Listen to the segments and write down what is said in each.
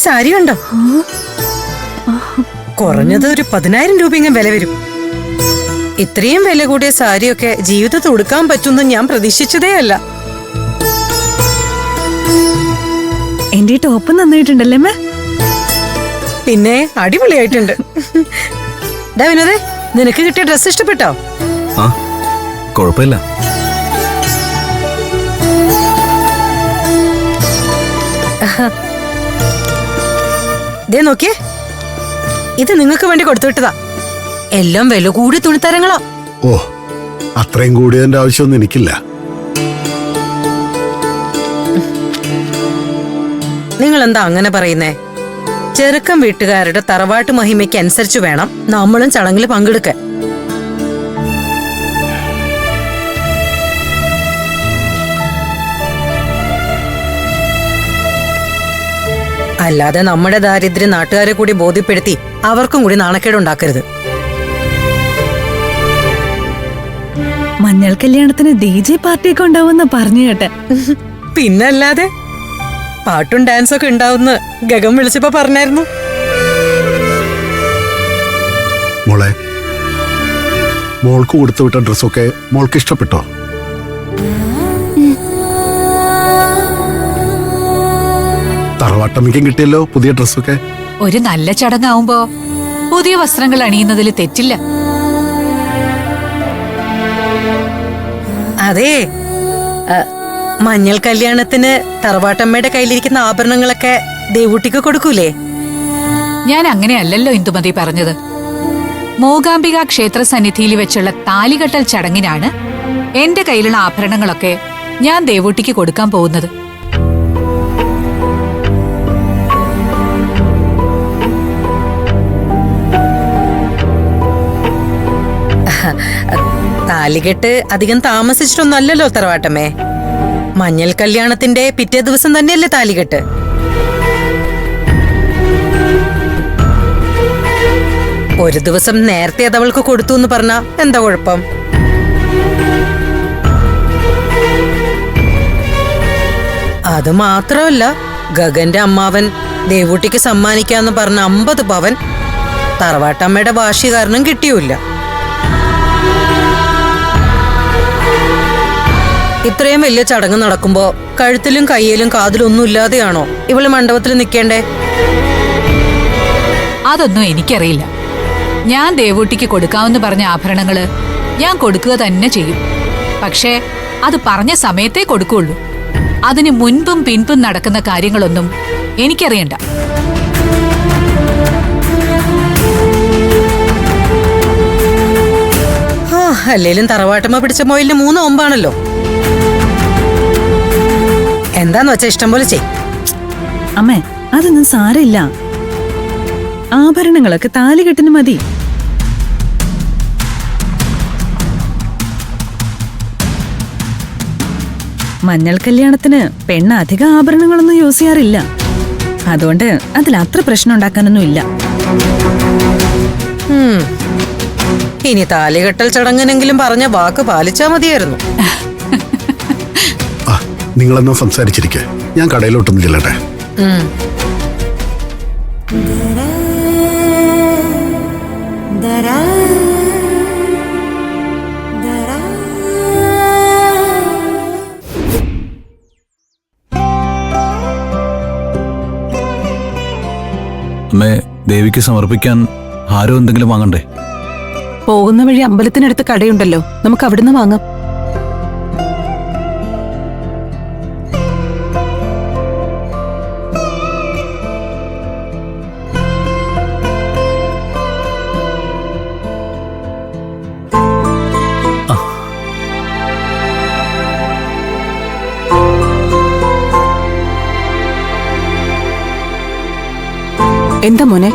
സാരി ഉണ്ടോ? കുറഞ്ഞത് ഒരു 10,000 രൂപയെങ്കിലും വില വരും. ഇത്രയും വില കൂടിയ സാരിയൊക്കെ ജീവിതത്തിൽ ഉടുക്കാൻ പറ്റുമെന്ന് ഞാൻ പ്രതീക്ഷിച്ചതേ അല്ല. എന്റെ ടോപ്പ് നന്നായിട്ടുണ്ടല്ലേ അമ്മ? പിന്നെ അടിപൊളിയായിട്ടുണ്ട്. വിനോദേ, നിനക്ക് കിട്ടിയ ഡ്രസ് ഇഷ്ടപ്പെട്ടോ? ആ, കുഴപ്പമില്ല. ദേ നോക്കിയേ, ഇത് നിങ്ങൾക്ക് വേണ്ടി കൊടുത്തുവിട്ടതാ. എല്ലാം വില കൂടിയ തുണിത്തരങ്ങളാ. ഓ, അത്രയും കൂടിയതിന്റെ ആവശ്യമൊന്നും എനിക്കില്ല. നിങ്ങൾ എന്താ അങ്ങനെ പറയുന്നേ? ചെറുക്കം വീട്ടുകാരുടെ തറവാട്ട് മഹിമയ്ക്ക് അനുസരിച്ച് വേണം നമ്മളും ചടങ്ങിൽ പങ്കെടുക്കാൻ. അല്ലാതെ നമ്മുടെ ദാരിദ്ര്യം നാട്ടുകാരെ കൂടി ബോധ്യപ്പെടുത്തി അവർക്കും കൂടി നാണക്കേടുണ്ടാക്കരുത്. മഞ്ഞൾ കല്യാണത്തിന് DJ പാർട്ടിയൊക്കെ ഉണ്ടാവുമെന്ന് പറഞ്ഞു കേട്ടെ. പിന്നല്ലാതെ പാട്ടും ഡാൻസൊക്കെ ഉണ്ടാവുന്ന ഗഗം വിളിച്ചപ്പോ പറഞ്ഞായിരുന്നു. മോളെ, മോൾക്ക് കൊടുത്തുവിട്ട ഡ്രസ്സൊക്കെ മോൾക്ക് ഇഷ്ടപ്പെട്ടോ? തറവാട്ടമ്മയ്ക്കും കിട്ടിയല്ലോ പുതിയ ഡ്രസ്സൊക്കെ. ഒരു നല്ല ചടങ്ങാവുമ്പോ പുതിയ വസ്ത്രങ്ങൾ അണിയുന്നതിൽ തെറ്റില്ല. അതെ, മഞ്ഞൾ കല്യാണത്തിന് തറവാട്ടമ്മയുടെ കയ്യിലിരിക്കുന്ന ആഭരണങ്ങളൊക്കെ ദേവൂട്ടിക്ക് കൊടുക്കൂലേ? ഞാൻ അങ്ങനെയല്ലല്ലോ ഇന്ദുമതി പറഞ്ഞത്. മൂകാംബിക ക്ഷേത്ര സന്നിധിയിൽ വെച്ചുള്ള താലികെട്ടൽ ചടങ്ങിനാണ് എന്റെ കയ്യിലുള്ള ആഭരണങ്ങളൊക്കെ ഞാൻ ദേവൂട്ടിക്ക് കൊടുക്കാൻ പോകുന്നത്. താലികെട്ട് അധികം താമസിച്ചിട്ടൊന്നല്ലല്ലോ തറവാട്ടമ്മേ. മഞ്ഞൾ കല്യാണത്തിന്റെ പിറ്റേ ദിവസം തന്നെയല്ലേ താലികെട്ട്. ഒരു ദിവസം നേരത്തെ അതവൾക്ക് കൊടുത്തു എന്ന് പറഞ്ഞാ എന്താ കുഴപ്പം? അത് മാത്രമല്ല, ഗഗന്റെ അമ്മാവൻ ദേവൂട്ടിക്ക് സമ്മാനിക്കാന്ന് പറഞ്ഞ 50 പവൻ തറവാട്ടമ്മയുടെ വാശി കാരണം കിട്ടിയൂല്ല. ഇത്രയും വലിയ ചടങ്ങ് നടക്കുമ്പോ കഴുത്തിലും കയ്യിലും കാതിലും ഒന്നും ഇല്ലാതെയാണോ ഇവള് മണ്ഡപത്തിൽ നിൽക്കേണ്ടേ? അതൊന്നും എനിക്കറിയില്ല. ഞാൻ ദേവൂട്ടിക്ക് കൊടുക്കാമെന്ന് പറഞ്ഞ ആഭരണങ്ങള് ഞാൻ കൊടുക്കുക തന്നെ ചെയ്യും. പക്ഷേ അത് പറഞ്ഞ സമയത്തേ കൊടുക്കുള്ളൂ. അതിന് മുൻപും പിൻപും നടക്കുന്ന കാര്യങ്ങളൊന്നും എനിക്കറിയണ്ട. അല്ലേലും തറവാട്ടമ്മ പിടിച്ച മൊയിലിന് 3 ഒമ്പാണല്ലോ. എന്താന്ന് വെച്ചാ ഇഷ്ടം പോലെ ചെയ്. അമ്മേ, അതൊന്നും സാരമില്ല. ആഭരണങ്ങളൊക്കെ താലികെട്ടിന് മതി. മഞ്ഞൾ കല്യാണത്തിന് പെണ്ണ് അധികം ആഭരണങ്ങളൊന്നും യൂസ് ചെയ്യാറില്ല. അതുകൊണ്ട് അതിൽ അത്ര പ്രശ്നം ഉണ്ടാക്കാനൊന്നും ഇല്ല. ഇനി താലികെട്ടൽ ചടങ്ങിനെങ്കിലും പറഞ്ഞ വാക്ക് പാലിച്ചാ മതിയായിരുന്നു. നിങ്ങളെന്നാ സംസാരിച്ചിരിക്കെ, ഞാൻ കടയിലോട്ടൊന്നും ചെല്ലട്ടെ. അമ്മേ, ദേവിക്ക് സമർപ്പിക്കാൻ ഹാരം എന്തെങ്കിലും വാങ്ങണ്ടേ? പോകുന്ന വഴി അമ്പലത്തിനടുത്ത് കടയുണ്ടല്ലോ, നമുക്ക് അവിടുന്ന് വാങ്ങാം. എന്താ മോനെ?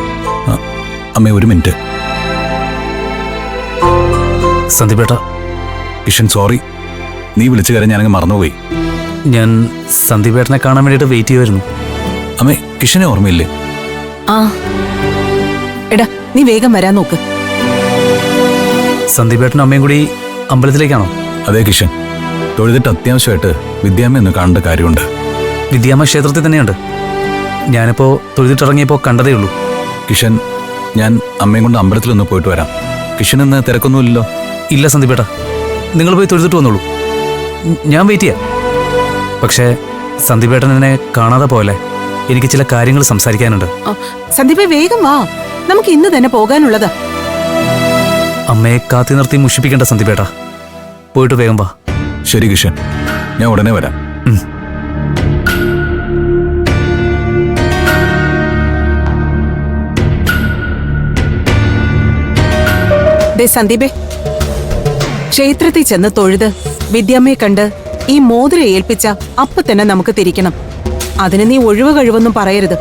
അമ്മേ, ഒരു മിനിറ്റ്. സന്ദീപേട്ട, കിഷൻ സോറി. നീ വിളിച്ചു കയറി ഞാനങ്ങ് മറന്നുപോയി. ഞാൻ സന്ദീപേട്ടനെ കാണാൻ വേണ്ടിയിട്ട് വെയിറ്റ് ചെയ്യുമായിരുന്നു. അമ്മേ, കിഷനെ ഓർമ്മയില്ലേ? ആ, എടാ നീ വേഗം വരാൻ നോക്ക്. സന്ദീപേട്ടനും അമ്മയും കൂടി അമ്പലത്തിലേക്കാണോ? അതെ കിഷൻ, തൊഴുതിട്ട് അത്യാവശ്യമായിട്ട് വിദ്യാമ്മ ഒന്ന് കാണേണ്ട കാര്യമുണ്ട്. വിദ്യാമ്മ ക്ഷേത്രത്തിൽ തന്നെയുണ്ട്. ഞാനിപ്പോ തൊഴുതിട്ടിറങ്ങിയപ്പോ കണ്ടതേ ഉള്ളൂ. കിഷൻ, ഞാൻ അമ്മയും കൊണ്ട് അമ്പലത്തിലൊന്ന് പോയിട്ട് വരാം. കിഷൻ ഇന്ന് തിരക്കൊന്നുമില്ലല്ലോ? ഇല്ല സന്ദീപേട്ടാ, നിങ്ങൾ പോയി തൊഴുതിട്ട് വന്നോളൂ. ഞാൻ വെയിറ്റ് ചെയ്യാം. പക്ഷേ സന്ദീപേട്ടൻ എന്നെ കാണാതെ പോലെ എനിക്ക് ചില കാര്യങ്ങൾ സംസാരിക്കാനുണ്ട്. സന്ദീപേ വേഗം വാ, നമുക്ക് ഇന്ന് തന്നെ പോകാനുള്ളതാ. അമ്മയെ കാത്തി നിർത്തി മുഷിപ്പിക്കേണ്ട സന്ദീപേട്ടാ, പോയിട്ട് വേഗം വാ. ശരി കിഷൻ, ഞാൻ ഉടനെ വരാം. ദേ സന്ദീപേ, ക്ഷേത്രത്തിൽ ചെന്ന് തൊഴുത് വിദ്യാമ്മയെ കണ്ട് ഈ മോതിരം ഏൽപ്പിച്ച അപ്പൊ തന്നെ നമുക്ക് തിരിക്കണം. അതിന് നീ ഒഴിവ് കഴിവൊന്നും പറയരുത്.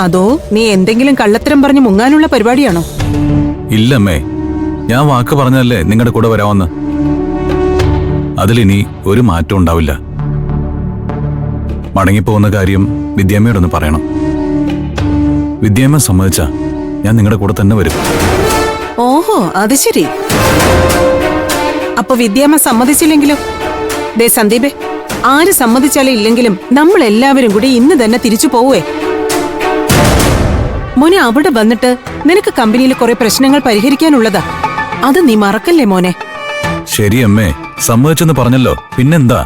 അതോ നീ എന്തെങ്കിലും കള്ളത്തരം പറഞ്ഞ് മുങ്ങാനുള്ള പരിപാടിയാണോ? ഇല്ലമ്മേ, ഞാൻ വാക്ക് പറഞ്ഞല്ലേ നിങ്ങളുടെ കൂടെ വരാമെന്ന്. അതിലിനി ഒരു മാറ്റം ഉണ്ടാവില്ല. മടങ്ങിപ്പോകുന്ന കാര്യം വിദ്യാമ്മയോടൊന്ന് പറയണം. വിദ്യാമ്മ സമ്മതിച്ചാ ഞാൻ നിങ്ങളുടെ കൂടെ തന്നെ വരും. ഓഹോ, അത് ശരി. അപ്പൊ വിദ്യാമ്മ സമ്മതിച്ചില്ലെങ്കിലോ? ദേ സന്ദീപേ, ആര് സമ്മതിച്ചാലും ഇല്ലെങ്കിലും നമ്മൾ എല്ലാവരും കൂടി ഇന്ന് തന്നെ തിരിച്ചു പോവേ. മോനെ, അവിടെ വന്നിട്ട് നിനക്ക് കമ്പനിയിൽ കുറെ പ്രശ്നങ്ങൾ പരിഹരിക്കാനുള്ളതാ. അത് നീ മറക്കല്ലേ മോനെ. ശരി അമ്മേ, സമ്മതിച്ചെന്ന് പറഞ്ഞല്ലോ, പിന്നെന്താ?